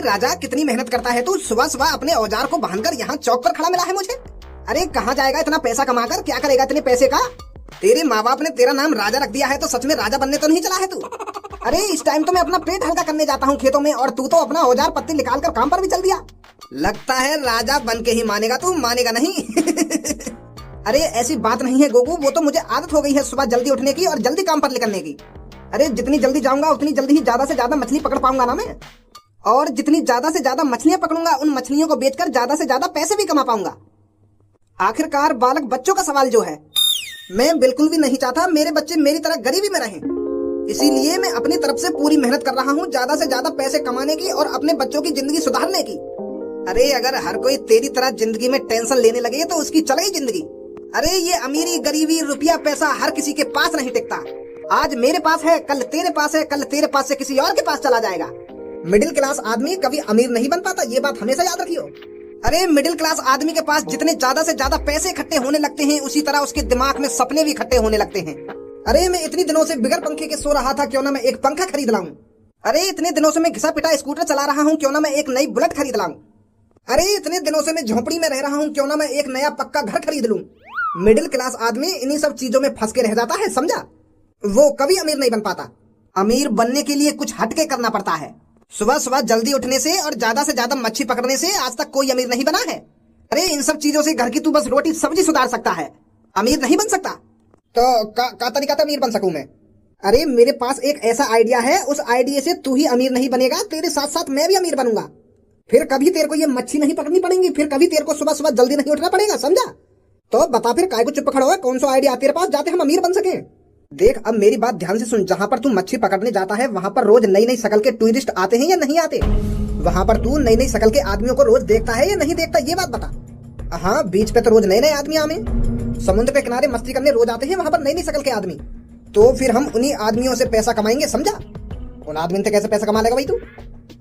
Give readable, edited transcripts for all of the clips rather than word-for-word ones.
राजा कितनी मेहनत करता है तू, सुबह सुबह अपने औजार को बांधकर यहाँ चौक पर खड़ा मिला है मुझे। अरे कहाँ जाएगा इतना पैसा कमाकर, क्या करेगा इतने पैसे का? तेरे माँ बाप ने तेरा नाम राजा रख दिया है तो सच में राजा बनने तो नहीं चला है तू? अरे इस टाइम तो मैं अपना पेट हल्का करने जाता हूँ खेतों में, और तू तो अपना औजार पत्ती निकाल कर काम पर भी चल दिया। लगता है राजा बन के ही मानेगा तू, मानेगा नहीं। अरे ऐसी बात नहीं है गोगू, वो तो मुझे आदत हो गई है सुबह जल्दी उठने की और जल्दी काम पर निकलने की। अरे जितनी जल्दी जाऊंगा उतनी जल्दी ही ज्यादा से ज्यादा मछली पकड़ पाऊंगा ना मैं, और जितनी ज्यादा से ज्यादा मछलियां पकड़ूंगा उन मछलियों को बेचकर ज्यादा से ज्यादा पैसे भी कमा पाऊंगा। आखिरकार बालक बच्चों का सवाल जो है, मैं बिल्कुल भी नहीं चाहता मेरे बच्चे मेरी तरह गरीबी में रहें, इसीलिए मैं अपनी तरफ से पूरी मेहनत कर रहा हूँ ज्यादा से ज्यादा पैसे कमाने की और अपने बच्चों की जिंदगी सुधारने की। अरे अगर हर कोई तेरी तरह जिंदगी में टेंशन लेने लगे तो उसकी चलेगी जिंदगी। अरे ये अमीरी गरीबी रुपया पैसा हर किसी के पास नहीं टिकता। आज मेरे पास है, कल तेरे पास है, कल तेरे पास से किसी और के पास चला जाएगा। मिडिल क्लास आदमी कभी अमीर नहीं बन पाता, ये बात हमेशा याद रखियो। अरे मिडिल क्लास आदमी के पास जितने ज्यादा से ज्यादा पैसे इकट्ठे होने लगते हैं उसी तरह उसके दिमाग में सपने भी इकट्ठे होने लगते हैं। अरे मैं इतनी दिनों से बिगर पंखे के सो रहा था, क्यों ना मैं एक पंखा खरीद लाऊं। अरे इतने दिनों से मैं घिसा पिटा स्कूटर चला रहा हूँ, क्यों ना मैं एक नई बुलेट खरीद लाऊं। अरे इतने दिनों से मैं झोपड़ी में रह रहा हूँ, क्यों ना मैं एक नया पक्का घर खरीद लूं। मिडिल क्लास आदमी इन्हीं सब चीजों में फंस के रह जाता है, समझा? वो कभी अमीर नहीं बन पाता। अमीर बनने के लिए कुछ हटके करना पड़ता है। सुबह सुबह जल्दी उठने से और ज्यादा से ज्यादा मच्छी पकड़ने से आज तक कोई अमीर नहीं बना है। अरे इन सब चीजों से घर की तू बस रोटी सब्जी सुधार सकता है, अमीर नहीं बन सकता। तो का तरीका अमीर बन सकूं मैं? अरे मेरे पास एक ऐसा आइडिया है, उस आइडिया से तू ही अमीर नहीं बनेगा, तेरे साथ साथ मैं भी अमीर बनूंगा। फिर कभी तेरे को ये मच्छी नहीं पकड़नी पड़ेगी, फिर कभी तेरे को सुबह सुबह जल्दी नहीं उठना पड़ेगा, समझा? तो बता फिर काय को चुप खड़ा है, कौन सा आइडिया तेरे पास जाते हम अमीर बन सके? देख अब मेरी बात ध्यान से सुन, जहाँ पर तू मच्छी पकड़ने जाता है वहाँ पर रोज नई नई शकल के टूरिस्ट आते हैं या नहीं आते? वहाँ पर तू नई नई शकल के आदमियों को रोज देखता है या नहीं देखता, ये बात बता। हाँ बीच पे तो रोज नए नए आदमी आमे, समुद्र के किनारे मस्ती करने रोज आते हैं वहाँ पर नई नई शकल के आदमी। तो फिर हम उन्हीं आदमियों से पैसा कमाएंगे, समझा? उन आदमियों से कैसे पैसा कमा लेगा भाई तू?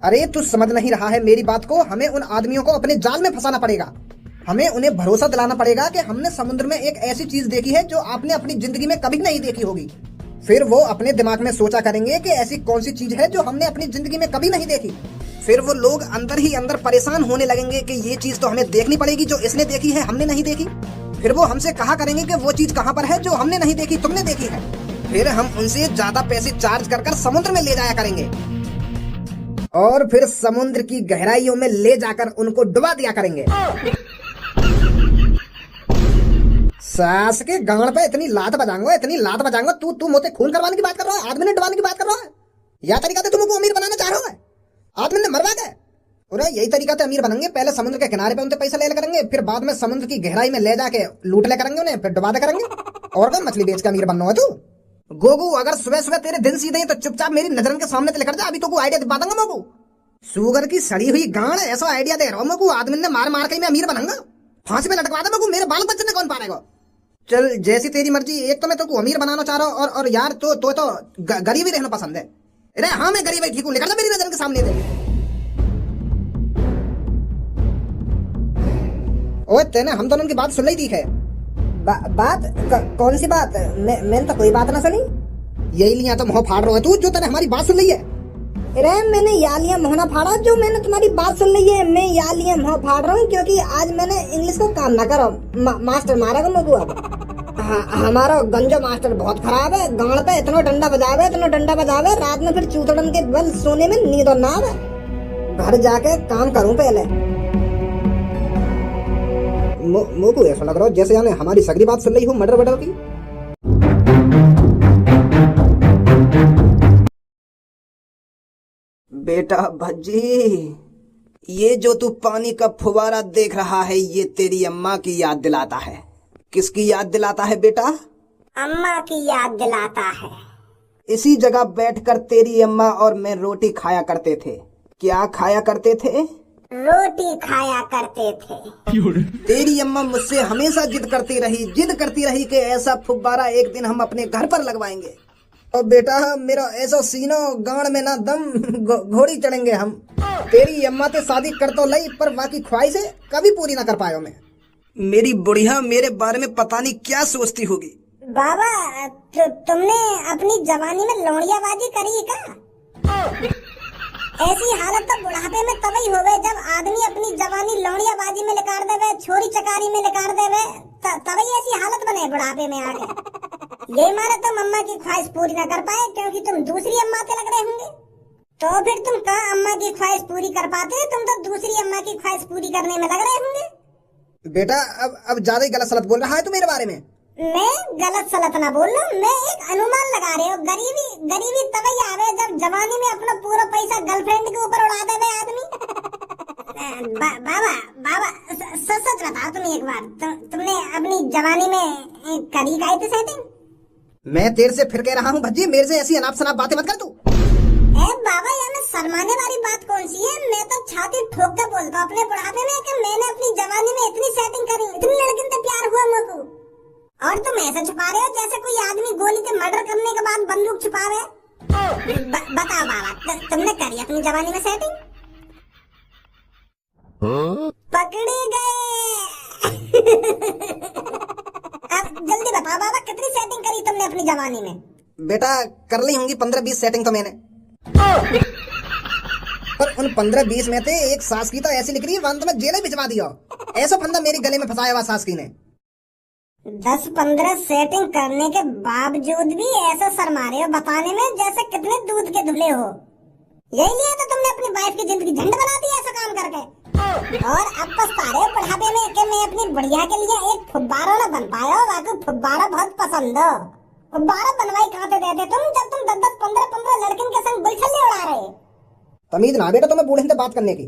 अरे तू समझ नहीं रहा है मेरी बात को, हमें उन आदमियों को अपने जाल में फंसाना पड़ेगा। हमें उन्हें भरोसा दिलाना पड़ेगा कि हमने समुद्र में एक ऐसी चीज देखी है जो आपने अपनी जिंदगी में कभी नहीं देखी होगी। फिर वो अपने दिमाग में सोचा करेंगे कि ऐसी कौन सी चीज है जो हमने अपनी जिंदगी में कभी नहीं देखी। फिर वो लोग अंदर ही अंदर परेशान होने लगेंगे कि ये चीज तो हमें देखनी पड़ेगी जो इसने देखी है हमने नहीं देखी। फिर वो हमसे कहा करेंगे कि वो चीज कहाँ पर है जो हमने नहीं देखी तुमने देखी है। फिर हम उनसे ज्यादा पैसे चार्ज कर समुद्र में ले जाया करेंगे और फिर समुद्र की गहराइयों में ले जाकर उनको डुबा दिया करेंगे। सास के गांड पे इतनी लात बजाऊंगा तू मुझसे खून करवाने की बात कर रहा है, आदमी ने डुबाने की बात कर रहा है। यह तरीका से तुमको अमीर बनाना चाह रहा है? आदमी ने मरवा के अरे यही तरीका से अमीर बनेंगे। पहले समुद्र के किनारे पे उनसे पैसा ले करेंगे, फिर बाद में समुद्र की गहराई में ले जाके लूट ले करेंगे उन्हें, फिर डुबा दे करेंगे। और क्या मछली बेच के अमीर बनना है तू? गोगू अगर सुबह सुबह तेरे दिन सीधे हैं तो चुपचाप मेरी नजर के सामने लेकर जा, अभी तो आइडिया दिखा दूंगा मोगू। शुगर की सड़ी हुई गांड ऐसा आइडिया दे रहा हूँ मोगू, आदमी ने मार मार के मैं अमीर बनाऊंगा, फांसी पे लटकवा दे मोगू, मेरे बाल बच्चे ने कौन पालेगा? चल जैसी तेरी मर्जी, एक तो मैं तेरे को अमीर बनाना चाह रहा हूँ और यार तो गरीब ही रहना पसंद है। अरे हाँ मैं गरीब ही ठीक हूँ, लेकर जा मेरी नजर के सामने दे। ओए तेने हम दोनों की बात सुन ली थी है? बात कौन सी बात? मैंने तो कोई बात ना सुनी। यही लिया तो मुँह फाड़ रहा है तू जो तूने हमारी बात सुन ली है। अरे मैंने या लिया मुँह ना फाड़ा जो मैंने तुम्हारी बात सुन ली है, मैं या लिया मुँह फाड़ रहा हूँ क्योंकि आज मैंने इंग्लिश को काम ना करो। मास्टर मारेगा मुझको अब। हमारा गंजो मास्टर बहुत खराब है, गांड पे इतना डंडा बजावे रात में फिर चूतड़न के बल सोने में नींद ना आवे। घर जाके काम करूँ पहले। मुझको ऐसा लग रहा है जैसे यानी हमारी सगरी बात सुन रही हूँ मर्डर वर्डर की। बेटा भज्जी, ये जो तू पानी का फुवारा देख रहा है ये तेरी अम्मा की याद दिलाता है। किसकी याद दिलाता है बेटा? अम्मा की याद दिलाता है। इसी जगह बैठकर तेरी अम्मा और मैं रोटी खाया करते थे। क्या खाया करते थे? रोटी खाया करते थे। तेरी अम्मा मुझसे हमेशा जिद करती रही कि ऐसा फुब्बारा एक दिन हम अपने घर पर लगवाएंगे। और बेटा मेरा ऐसा सीना गांड में ना दम घोड़ी चढ़ेंगे हम। तेरी अम्मा ते शादी कर तो लई पर बाकी ख्वाहिशें कभी पूरी ना कर पायो मैं। मेरी बुढ़िया मेरे बारे में पता नहीं क्या सोचती होगी। बाबा तुमने अपनी जवानी में लौड़ियाबाजी करी का? ऐसी हालत तो बुढ़ापे में तभी होवे जब आदमी अपनी जवानी लौड़ियाबाजी में निकाल देवे, छोरी चकारी में निकाल देवे, तभी ऐसी हालत बने बुढ़ापे में आके। ये मारे तुम अम्मा की ख्वाहिश पूरी न कर पाए क्योंकि तुम दूसरी अम्मा के लग रहे होंगे। तो फिर तुम कहाँ अम्मा की ख्वाहिश पूरी कर पाते, तुम तो दूसरी अम्मा की ख्वाहिश पूरी करने में लग रहे होंगे। बेटा अब ज्यादा ही गलत सलत बोल रहा है तू मेरे बारे में। मैं गलत सलत ना बोल रहा हूँ, मैं एक अनुमान लगा रही हूँ। गरीबी तभी आवे जब जवानी में अपना पूरा पैसा गर्लफ्रेंड के ऊपर उड़ा देवे आदमी। बाबा सच बताओ, तुम एक बार तुमने अपनी जवानी में करी गई थी सेटिंग? मैं तेरे से फिर कह रहा हूँ भज्जी, मेरे से ऐसी अनाप शनाप बातें मत कर तू। बाबा यार में शर्माने वाली बात कौन सी है? मैं तो छाती ठोक के बोलता हूँ अपने बुढ़ापे में कि मैंने अपनी जवानी में इतनी सेटिंग करी, इतनी लड़की से प्यार हुआ मुझको। और तुम ऐसे छुपा रहे हो जैसे कोई आदमी गोली के मर्डर करने के बाद बंदूक छुपावे। बताओ बाबा, तुमने करी अपनी जवानी में सेटिंग? पकड़े गए। अब जल्दी बताओ बाबा, कितनी सेटिंग करी तुमने अपनी जवानी में? बेटा कर ली होंगी 15-20 सेटिंग तो मैंने। पर उन 15-20 में से एक सास की तो ऐसी निकली अंत में जेल ही भिजवा दिया। ऐसा फंदा मेरे गले में फंसाया हुआ सास की ने। 10-15 सेटिंग करने के बावजूद भी ऐसा शर्मा रहे हो बताने में जैसे कितने दूध के धुले हो। यही लिए तो तुमने अपनी वाइफ की जिंदगी झंड बना दी ऐसा काम करके। और अब पछता रहे हो बुढ़ापे में कि मैं अपनी बुढ़िया के लिए एक फुब्बारा न बन पाया। वाकई फुब्बारा बहुत पसंद हो। फुब्बारा बनवाई कहाँ से देते तुम जब तुम 10-10, 15-15 लड़कियों के संग गुलछल्ले उड़ा रहे। तमीज ना बेटा तुम्हें बूढ़े से बात करने की।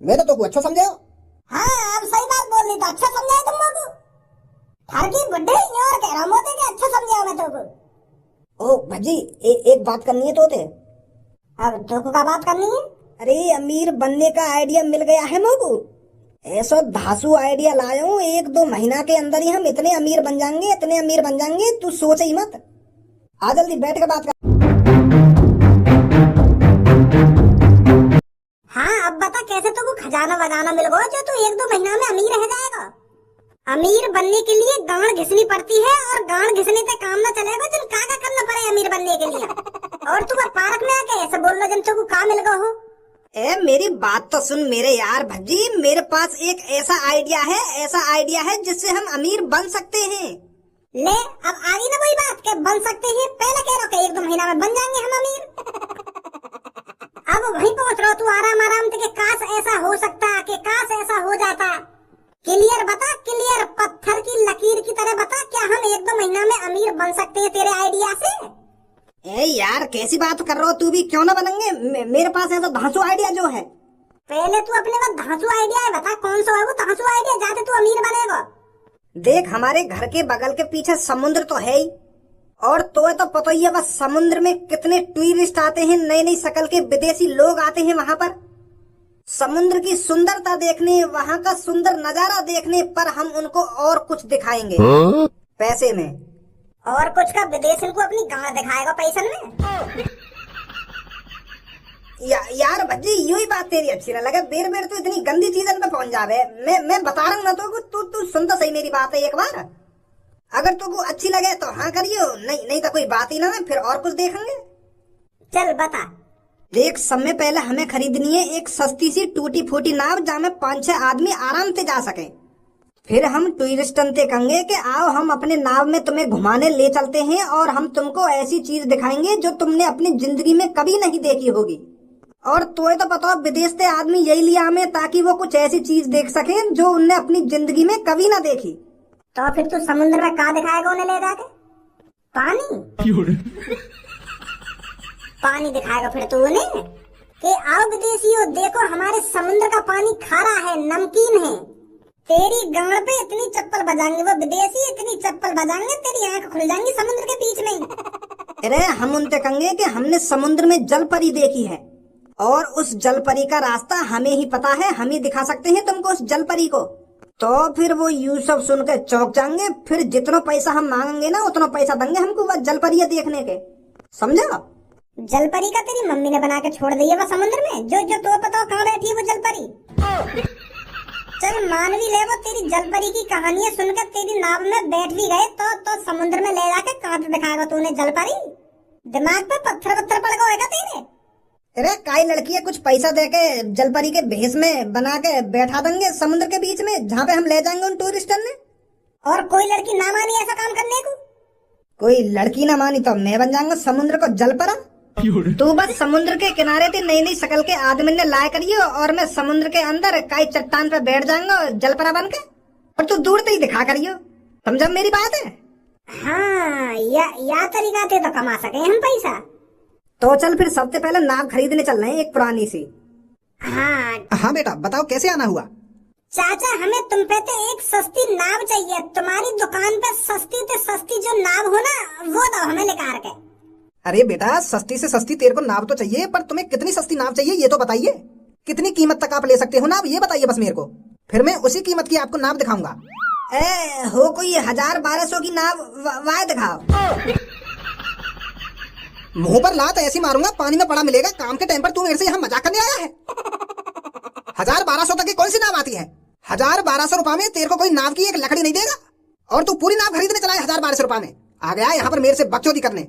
मैं तो अच्छा समझे। हाँ अब सही बात बोल रही तो अच्छा समझाए तुम लोग। हर की बुढ़े और कह रहा हूँ कि अच्छा समझाओ मैं तुमको। ओ भज्जी एक बात करनी है तोते। अब तुमको क्या बात करनी है? अरे अमीर बनने का आइडिया मिल गया है मोको। ऐसा धासु आइडिया लाया हूँ, 1-2 महीना के अंदर ही हम इतने अमीर बन जाएंगे, इतने अमीर बन जाएंगे तू सोच ही मत। आ जल्दी बैठ के बात कर। हाँ अब बता कैसे तुमको खजाना वजाना मिल गया जो तू 1-2 महीना में अमीर रह जाएगा। अमीर बनने के लिए गांड घिसनी पड़ती है और गांड घिसने से काम ना चलेगा। तुम क्या करना पड़े अमीर बनने के लिए? और तू पार्क में आके ऐसे बोल रहा जब तुमको क्या मिल गया हो। ए मेरी बात तो सुन मेरे यार भज्जी, मेरे पास एक ऐसा आइडिया है जिससे हम अमीर बन सकते हैं। ले अब आ गई ना वही बात के बन सकते हैं। पहले कह रहा था 1-2 महीना में बन जाएंगे हम अमीर। अब वहीं पहुंच रहा तू आराम से कि काश ऐसा हो सकता, कि काश ऐसा हो जाता। क्लियर बता, क्लियर पत्थर की लकीर की तरह बता, क्या हम 1-2 महीना में अमीर बन सकते हैं तेरे आइडिया से? ए यार कैसी बात कर रहे हो तू भी, क्यों ना बनेंगे। मेरे पास ऐसा धांसू आइडिया जो है। पहले तू अपने को धांसू आइडिया बता कौन सा है वो धांसू आइडिया, जाते तू अमीर बनेगा। देख हमारे घर के बगल के पीछे समुद्र तो है ही, और तो पता ही है बस समुद्र में कितने टूरिस्ट आते हैं, नई नई शक्ल के विदेशी लोग आते हैं वहाँ पर समुद्र की सुंदरता देखने, वहाँ का सुंदर नजारा देखने पर हम उनको और कुछ दिखाएंगे पैसे में। और कुछ का विदेश को अपनी गांड दिखाएगा पैसे में। यार भज्जी यूं ही बात तेरी अच्छी ना लगे, बेर बेर तो इतनी गंदी चीजन पे पहुंच जावे। मैं बता रहा हूँ ना तो तू सुन तो सही मेरी बात है एक बार। अगर तुमको अच्छी लगे तो हाँ करियो, नहीं तो कोई बात ही ना है, फिर और कुछ देखेंगे। चल बता। देख समय पहले हमें खरीदनी है एक सस्ती सी टूटी फूटी नाव जहाँ में 5-6 आदमी आराम से जा सके। फिर हम टूरिस्टन से कहेंगे कि आओ हम अपने नाव में तुम्हें घुमाने ले चलते हैं और हम तुमको ऐसी चीज दिखाएंगे जो तुमने अपनी जिंदगी में कभी नहीं देखी होगी। और तुम्हें तो पता विदेश से आदमी यही लिया हमें ताकि वो कुछ ऐसी चीज देख सके जो उनने अपनी जिंदगी में कभी ना देखी। तो फिर तू समुद्र में कहाँ दिखाएगा उन्हें ले जाके? पानी दिखाएगा फिर तू उन्हें कि आओ विदेशियों देखो हमारे समुद्र का पानी खारा है, नमकीन है। तेरी गांड पे इतनी चप्पल बजाएंगे वो विदेशी, इतनी चप्पल बजाएंगे तेरी आंख खुल जाएंगी समुद्र के बीच में। अरे हम उनसे कहेंगे कि हमने समुद्र में जल परी देखी है और उस जल परी का रास्ता हमें ही पता है, हम ही दिखा सकते हैं तुमको उस जल परी को। तो फिर वो यूं सब सुनकर चौंक जाएंगे, फिर जितना पैसा हम मांगेंगे ना उतना पैसा देंगे हमको वो जल परी देखने के, समझा? जल परी का तेरी मम्मी ने बना के छोड़ दी है वो समुद्र में, जो जो तो बताओ कहाँ बैठी है वो जल परी। चल मानवी ले वो तेरी जल परी की कहानियां सुनकर तेरी नाव में बैठ भी गए तो समुद्र में ले जाके कहाँ पे दिखाएगा तूने जल परी? दिमाग पे पत्थर पड़ गया तेरे। अरे काई लड़की है, कुछ पैसा देके जलपरी के भेष में बना के बैठा देंगे समुद्र के बीच में, जहाँ पे हम ले जाएंगे उन टूरिस्टों ने। और कोई लड़की ना मानी ऐसा काम करने को? कोई लड़की ना मानी तो मैं बन जाऊंगा समुद्र को जलपरा। तू बस समुद्र के किनारे थी, नई नई शकल के आदमी ने लाया करियो, और मैं समुद्र के अंदर काई चट्टान पे बैठ जाऊंगा जलपरा बन के, और तू दूर से ही दिखा करियो। समझा मेरी बात है? हाँ, या तरीका थे तो कमा सके हम पैसा। तो चल फिर सबसे पहले नाव खरीदने चल रहे हैं, एक पुरानी सी। हाँ बेटा बताओ कैसे आना हुआ? चाचा, हमें तुम पे तो एक सस्ती नाव चाहिए। तुम्हारी दुकान पे सस्ती से सस्ती जो नाव हो ना, वो दो हमें निकाल के। अरे बेटा, सस्ती से सस्ती तेरे को नाव तो चाहिए, पर तुम्हें कितनी सस्ती नाव चाहिए ये तो बताइए। कितनी कीमत तक आप ले सकते हो नाव, ये बताइए बस मेरे को, फिर मैं उसी कीमत की आपको नाव दिखाऊंगा। हो कोई 1000-1200 की नाव वाह दिखाओ। मुंह पर लात ऐसी मारूंगा पानी में पड़ा मिलेगा। काम के टाइम पर तू मेरे से यहाँ मजाक करने आया है? 1000-1200 तक की कौन सी नाव आती है? 1000-1200 रुपए में तेरे को कोई नाव की एक लकड़ी नहीं देगा, और तू पूरी नाव खरीदने चला है 1000-1200 रुपए में। आ गया यहाँ पर मेरे से बकचोदी करने।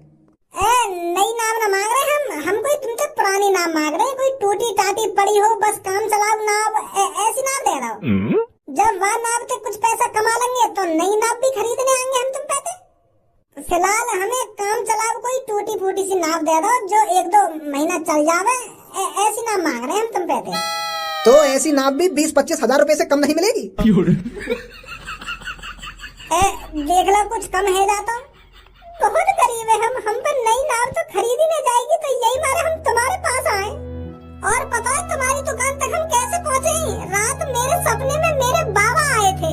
नई नाव ना मांग रहे हम कोई तुमसे पुरानी नाव मांग रहे हैं। कोई टूटी टाटी पड़ी हो, बस काम चलाओ नाव, ऐसी नाव दे रहा हो। जब वह नाव से कुछ पैसा कमा लेंगे तो नई नाव भी खरीदने आएंगे हम तुम पे। फिलहाल हमें काम चलाओ कोई टूटी फूटी सी नाव दे दो जो 1-2 महीना चल जावे, ऐसी नाव मांग रहे हैं हम तुम पे। तो ऐसी नाव भी 20-25 हजार रुपए से कम नहीं मिलेगी। देख लो कुछ कम है जाता, बहुत गरीब है हम पे नई नाव तो खरीद ही नहीं जाएगी, तो यही मारे हम तुम्हारे पास आए। और पता है तुम्हारी दुकान तक हम कैसे पहुँचे? रात मेरे सपने में मेरे बाबा आए थे।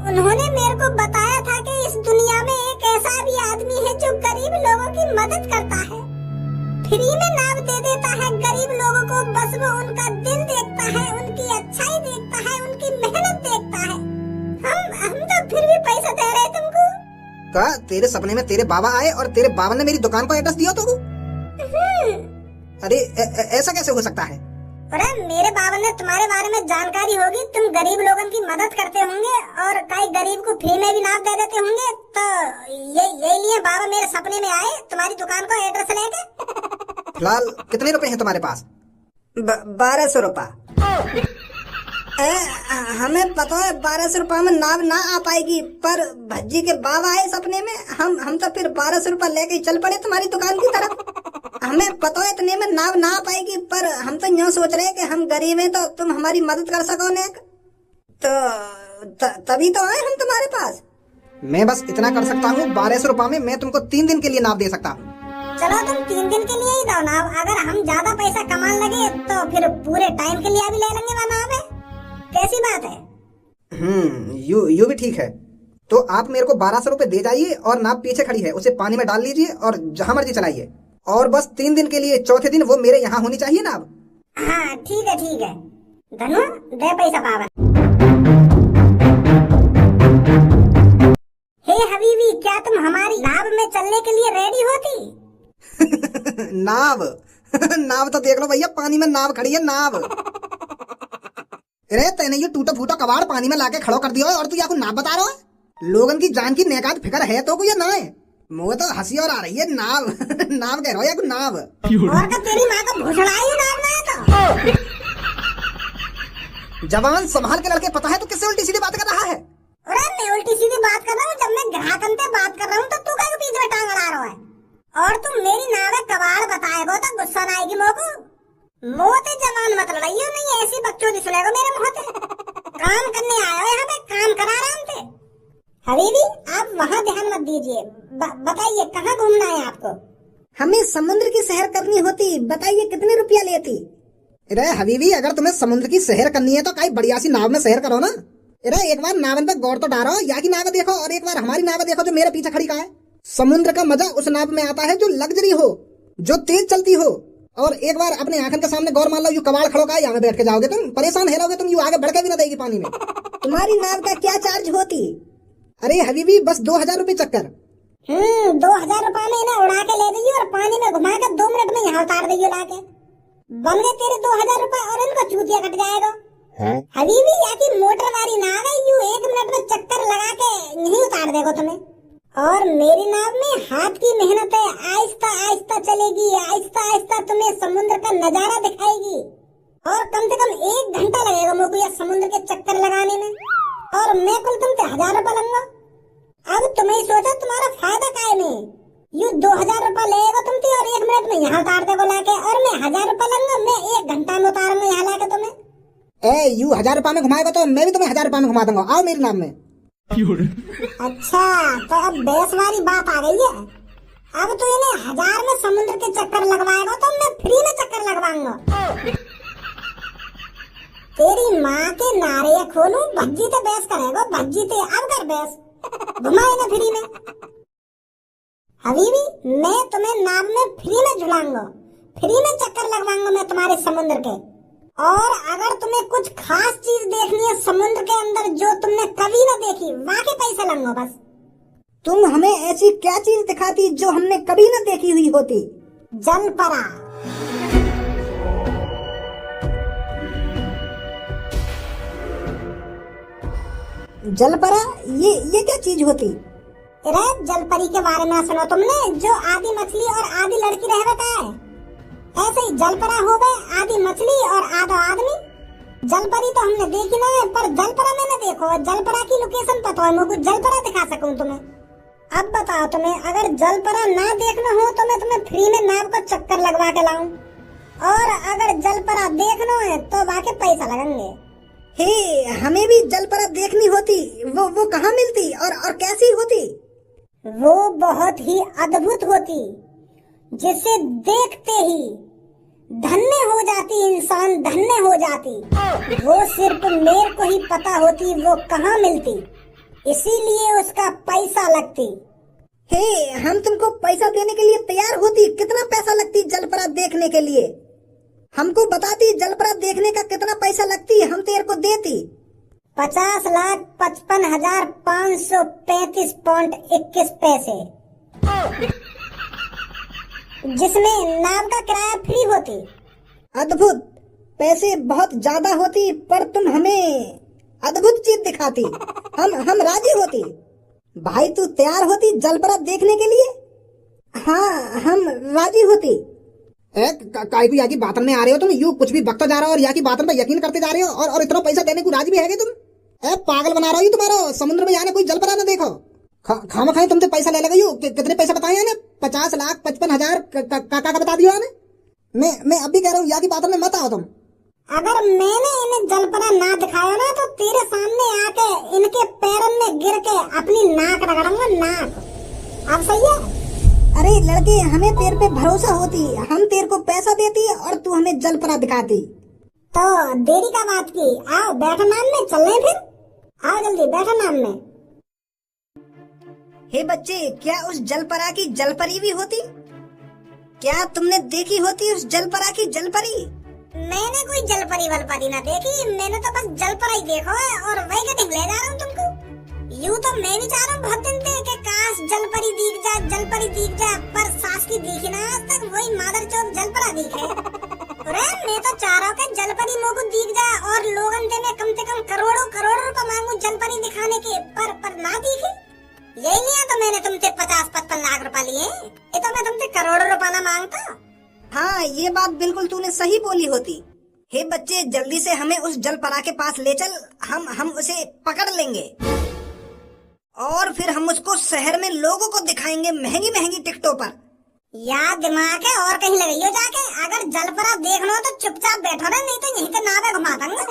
उन्होंने मेरे को बताया था कि इस दुनिया में एक ऐसा भी आदमी है जो गरीब लोगों की मदद करता है, फ्री में नाव दे देता है गरीब लोगों को। बस वो उनका दिल देखता है, उनकी अच्छाई देखता है, उनकी मेहनत देखता है। हम तो फिर भी पैसा दे रहे तुमको। का तेरे सपने में तेरे बाबा आए और तेरे बाबा ने मेरी दुकान को एड्रेस दिया तो? अरे ऐसा कैसे हो सकता है? अरे मेरे बाबा ने तुम्हारे बारे में जानकारी होगी, तुम गरीब लोगों की मदद करते होंगे और कई गरीब को फ्री में भी नाव दे देते होंगे, तो यही लिए बाबा मेरे सपने में आए तुम्हारी दुकान को एड्रेस लेके। फिलहाल कितने रुपए हैं तुम्हारे पास? 1200 रुपए। हमें पता है 1200 रुपए में नाव ना आ पाएगी, पर भज्जी के बाबा आए सपने में, हम तो फिर 1200 रुपए लेके चल पड़े तुम्हारी दुकान की तरफ। हमें पता है इतने में नाव ना आ पाएगी, पर हम तो यूँ सोच रहे हैं कि हम गरीब हैं तो तुम हमारी मदद कर सको ने, तो तभी तो आए हम तुम्हारे पास। मैं बस इतना कर सकता हूँ, 1200 रुपए में मैं तुमको 3 दिन के लिए नाव दे सकता हूँ। चलो तुम 3 दिन के लिए ही दो नाव, अगर हम ज्यादा पैसा कमाने लगे तो फिर पूरे टाइम के लिए भी ले लेंगे वह नाव है। कैसी बात है? यू भी ठीक है। तो आप मेरे को 1200 रुपए दे जाइए, और नाव पीछे खड़ी है उसे पानी में डाल लीजिए और जहां मर्जी चलाइए, और बस 3 दिन के लिए, चौथे दिन वो मेरे यहाँ होनी चाहिए नाव। हाँ ठीक है। धनु दे पैसा बाबा। हे हबीबी, क्या तुम हमारी नाव में चलने के लिए रेडी होती? नाव तो देख लो भैया, पानी में नाव खड़ी है नाव। अरे तेने ये टूटा फूटा कबाड़ पानी में लाके खड़ो कर दिया और तू या को नाव बता रहा है? लोगन की जान की नेकात फिक्र है तो कोई ना है? मुझे तो हंसी और आ रही है। नाव नाव कह रहा है या नाव? और का तेरी माँ का भुसड़ाई नाव ना है तो। जवान संभाल के लड़के, पता है तू किससे उल्टी सीधी बात कर रहा है? अरे मैं उल्टी सीधी बात कर रहा हूँ, जब मैं ग्राहक से बात कर रहा हूँ तो तू क्या पीछे में टांग अड़ा रहा है? और तुम मेरी नाव में कबाड़ बताएगो तो गुस्सा ना आएगी मोको? मोते जवान मत लड़ाइयो, नहीं ऐसी बकचोदी सुनेगा मेरे मुंह से। काम करने आया हो यहाँ पे, काम करा आराम से। हबीबी आप वहाँ ध्यान मत दीजिए, बताइए कहाँ घूमना है आपको? हमें समुद्र की सैर करनी होती, बताइए कितने रुपया लेती? अरे हबीबी, अगर तुम्हें समुद्र की सैर करनी है तो कई बढ़िया सी नाव में सैर करो ना। अरे एक बार नावन पे गौर तो डालो, या की नाव देखो, और एक बार हमारी नाव देखो जो मेरे पीछे खड़ी का है। समुद्र का मजा उस नाव में आता है जो लग्जरी हो, जो तेज चलती हो। और एक बार अपने आंखन के सामने गौर मान लो, यू कबाड़ खड़ो का यहाँ बैठ के जाओगे तुम, परेशान हेलोगे तुम, यू आगे बढ़ के भी ना देगी पानी में। तुम्हारी नाव का क्या चार्ज होती? अरे हबीबी बस 2000 रुपए चक्कर। 2000 रुपए में इन्हें उड़ा के ले जाइए और पानी में घुमा के 2 मिनट में यहाँ उतार देगी ला के। बन गए तेरे 2000 रुपए और इनका चूतिया कट जाएगा। हबीबी या की मोटर वाली नाव है, यू 1 मिनट में चक्कर लगा के नहीं उतार देगा तुम्हें। और मेरी नाव में हाथ की मेहनत है, आहिस्ता आहिस्ता चलेगी, आहिस्ता आहिस्ता तुम्हें समुद्र का नजारा दिखाएगी। और कम से कम 1 घंटा लगेगा मेरे को ये समुद्र के चक्कर लगाने में, और मैं कुल तुमसे 1000 रुपए लूंगा। अब तुम्हें सोचा तुम्हारा फायदा काय में, यू 2000 रुपए लेगा तुमसे और 1 मिनट में यहाँ उतार देगा लाके, और मैं 1000 रुपए लूंगा, मैं 1 घंटा में उतारूंगा यहाँ लाके तुम्हें। ए यू 1000 रुपए में घुमाएगा तो मैं भी तुम्हें 1000 रुपए में घुमा दूंगा, आओ मेरे नाम में। अच्छा तो अब बेस वाली बात आ गई है। अब तो इन्हें 1000 में समुद्र के चक्कर लगवाएगा तो मैं फ्री में चक्कर लगवाऊंगा। तेरी माँ के नारे खोलूं, भज्जी ते बेस करेगा, भज्जी ते अब कर बेस, घुमाए ना फ्री में। हबीबी मैं तुम्हें नाव में फ्री में झुलाऊंगा, फ्री में चक्कर लगवाऊंगा मैं तुम्हारे समुद्र के। और अगर तुम्हें कुछ खास चीज देखनी है समुद्र के अंदर जो तुमने कभी न देखी, वहाँ के पैसे लूंगा बस। तुम हमें ऐसी क्या चीज दिखाती जो हमने कभी न देखी हुई होती? जलपरा। जलपरा ये क्या चीज होती? अरे जलपरी के बारे में सुनो तुमने, जो आधी मछली और आधी लड़की रहता है, ऐसे ही जलपरा हो गए, आधी मछली और आधा आदमी। जलपरी तो हमने देखी ना है, पर जलपरा मैंने देखो, जलपरा की लोकेशन पता है मुझे, जलपरा दिखा सकूं तुम्हें। अब बताओ तुम्हें, अगर जलपरा ना देखना हो तो मैं तुम्हें फ्री में नाव का चक्कर लगवा के लाऊं, और अगर जलपरा देखना है तो वाके पैसा लगेंगे। हे हमें भी जलपरा देखनी होती, वो कहाँ मिलती और कैसी होती? वो बहुत ही अद्भुत होती, जिसे देखते ही धन्य हो जाती, इंसान धन्य हो जाती। वो सिर्फ मेरे को ही पता होती वो कहाँ मिलती, इसीलिए उसका पैसा लगती। हे हम तुमको पैसा देने के लिए तैयार होती, कितना पैसा लगती जलपरा देखने के लिए? हमको बताती जलपरा देखने का कितना पैसा लगती, हम तेरे को देती। 50,55,535 पॉइंट 21 पैसे, जिसमें नाव का किराया फ्री होती। अद्भुत, पैसे बहुत ज्यादा होती, पर तुम हमें अद्भुत चीज दिखाती, हम राजी होती। भाई तू तैयार होती जलपरा देखने के लिए? हाँ हम राजी होती। काहे को यहाँ की बातन में आ रहे हो तुम, यू कुछ भी बकता जा रहे हो और यहाँ की बातन पर यकीन करते जा रहे हो, और इतना पैसा देने को राजी भी है तुम? पागल बना रहे हो तुम्हारा, समुद्र में यहाँ कोई जलपरा ना देखो, खामा खाए तुमसे पैसा ले लेगा यू। कितने पैसा बताए याने? 50,55,000 का बता दिया याने। मैं अभी कह रहा हूँ यहाँ की बातन में मत आओ तुम। अगर मैंने इन्हें जलपरा ना दिखाया ना तो तेरे सामने आके इनके पैरों में गिर के अपनी नाक रगड़ूंगा, नाक। अब सही है? अरे लड़के हमें तेरे पे भरोसा होती, हम तेरे को पैसा देती और तू हमें जलपरा दिखाती। तो देरी का बात की, आओ बैठो नाम में, चलने फिर, आओ जल्दी बैठो नाम में। हे बच्चे, क्या उस जलपरा की जलपरी भी होती? क्या तुमने देखी होती उस जलपरा की जलपरी? मैंने कोई जलपरी वलपरी ना देखी, मैंने तो बस जलपरा ही देखा है, और वही के ले जा रहा हूँ तुमको। यूँ तो मैं भी चाह रहा हूँ बहुत दिन से कि काश जलपरी दिख जा, जलपरी दिख जा, पर सास की दिखी ना आज तक, वही मादरचोद जलपरा दिखे। अरे मैं तो चाह रहा हूँ कि जलपरी मोको दिख जा और लोगन से मैं कम से कम करोड़ों रुपए मांगू जलपरी दिखाने के, पर ना दिखी। यही लिया तो मैंने तुमसे 50-55 लाख रुपए लिए, ये तो मैं तुमसे करोड़ों रुपए ना मांगता। हाँ ये बात बिल्कुल तूने सही बोली होती। हे बच्चे जल्दी से हमें उस जलपरा के पास ले चल, हम उसे पकड़ लेंगे और फिर हम उसको शहर में लोगों को दिखाएंगे महंगी महंगी टिकटों पर। यार दिमाग है और कहीं लगाइयो जाके, अगर जलपरा देखना हो तो चुपचाप बैठो ना, नहीं तो यहीं से नावे घुमा दूंगा।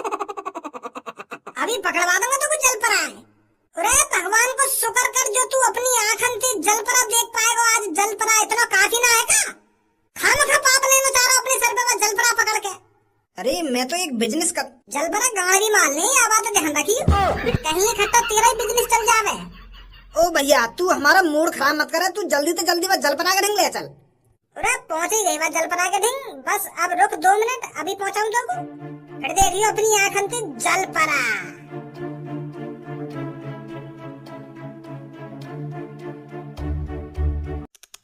अभी पकड़वा दूंगा तो कुछ जलपरा है। अरे भगवान को शुक्र कर जो तू अपनी आंखन से जलपरा देख पाएगा आज। जलपरा इतना काफी ना है का? खामखा पाप लेना चाह रहा अपने सर पे बस जलपरा पकड़ के। अरे मैं तो एक बिजनेस कर, जलपरा गाड़ी माल नहीं, अब बात ध्यान रखियो, कहीं इकट्ठा तेरा ही बिजनेस चल जावे। ओ भैया तू हमारा मूड खराब मत करे, तू जल्दी से जल्दी बस जलपरा के ढंग ले चल। अरे पहुंच ही गई बस जलपरा के ढंग, बस अब रुक 2 मिनट, अभी पहुंचाऊं तो फिर देखियो अपनी आंखन से जलपरा।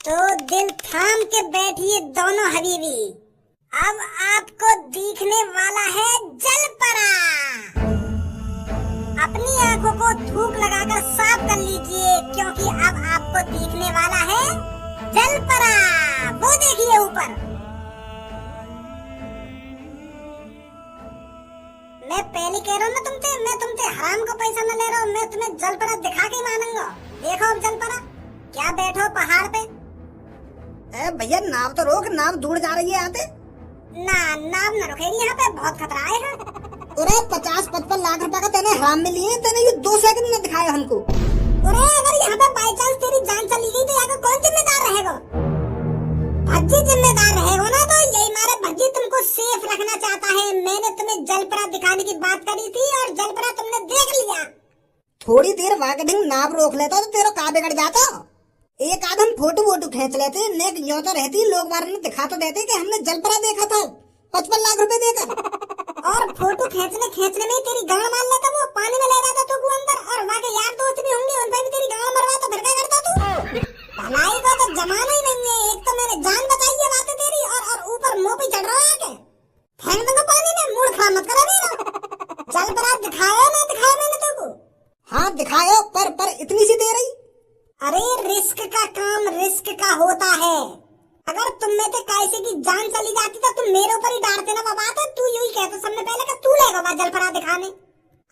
तो दिल थाम के बैठिए दोनों हबीबी, अब आपको दिखने वाला है जलपरा। अपनी आंखों को थूक लगाकर साफ कर लीजिए, क्योंकि अब आपको दिखने वाला है जलपरा। वो देखिए ऊपर। मैं तुमसे हराम का पैसा न ले रहा हूँ, मैं तुम्हें जलपरा दिखा के मानूंगा। देखो अब जलपरा, क्या बैठो पहाड़ पे। भैया नाव तो रोक, नाव दूर जा रही है आते। ना नाव न रुकेगी, यहाँ पे बहुत खतरा है। अरे 50-55 लाख रुपए का तेने हराम में लिए, तेने ये 2 सेकंड में दिखाया हमको। अरे अगर यहाँ पे बाई चांस तेरी जान चली गई तो यहाँ का कौन जिम्मेदार रहेगा? भज्जी जिम्मेदार रहेगा ना। तो यही मारे भज्जी तुमको सेफ रखना चाहता है। मैंने तुम्हें जलपरा दिखाने की बात करी थी और जलपरा तुमने देख लिया। थोड़ी देर वागडिंग नाव रोक लेता तो तेरा का बिगड़ जाता। एक आध हम फोटो वोटो खींच लेते, नेक यूं तो रहती, लोग मारे ने दिखा तो देते कि हमने जलपरा देखा था 55 लाख रुपए देकर। और फोटो खींचने में तेरी गाड़ मार लेता, वो पानी में ले जाता तू को अंदर, और वहाँ के यार दोस्त भी होंगे, उन पे भी तेरी गाड़ मरवा तो फिर क्या करता तू? भलाई का तो जमाना ही नहीं है। एक तो मैंने जान बताई है बातें तेरी, और ऊपर मुंह पे चढ़ रहा है के फेंक दूंगा पानी में। मूड खराब मत करा मेरा। जलपरा दिखाया ना दिखाया मैंने तेको? हाँ दिखाया, पर इतनी सी दे रही। अरे रिस्क का काम रिस्क का होता है। अगर तुम में से कैसे की जान चली जाती तो तुम मेरे ऊपर ही डांटते ना। वो बात है, तू यूं ही कहता सबने पहले कि तू लेगा वहाँ जलपरा दिखाने।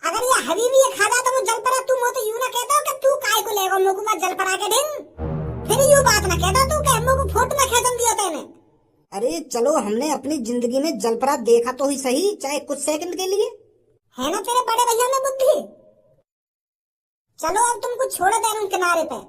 अगर ये हबीबी ये खा जाता वो जलपरा, तू मुझे तो यूं ना कहता कि तू काय को लेगा मुझको वहाँ जलपरा के ढिंग। फिर यूं बात ना कहता तू कि मुझको फोटो में खेचन दिया तेने। अरे चलो, हमने अपनी जिंदगी में जलपरा देखा तो ही सही, चाहे कुछ सेकंड के लिए। है ना तेरे बड़े भैया में बुद्धि। चलो अब तुमको छोड़ दे रहा हूँ किनारे पे।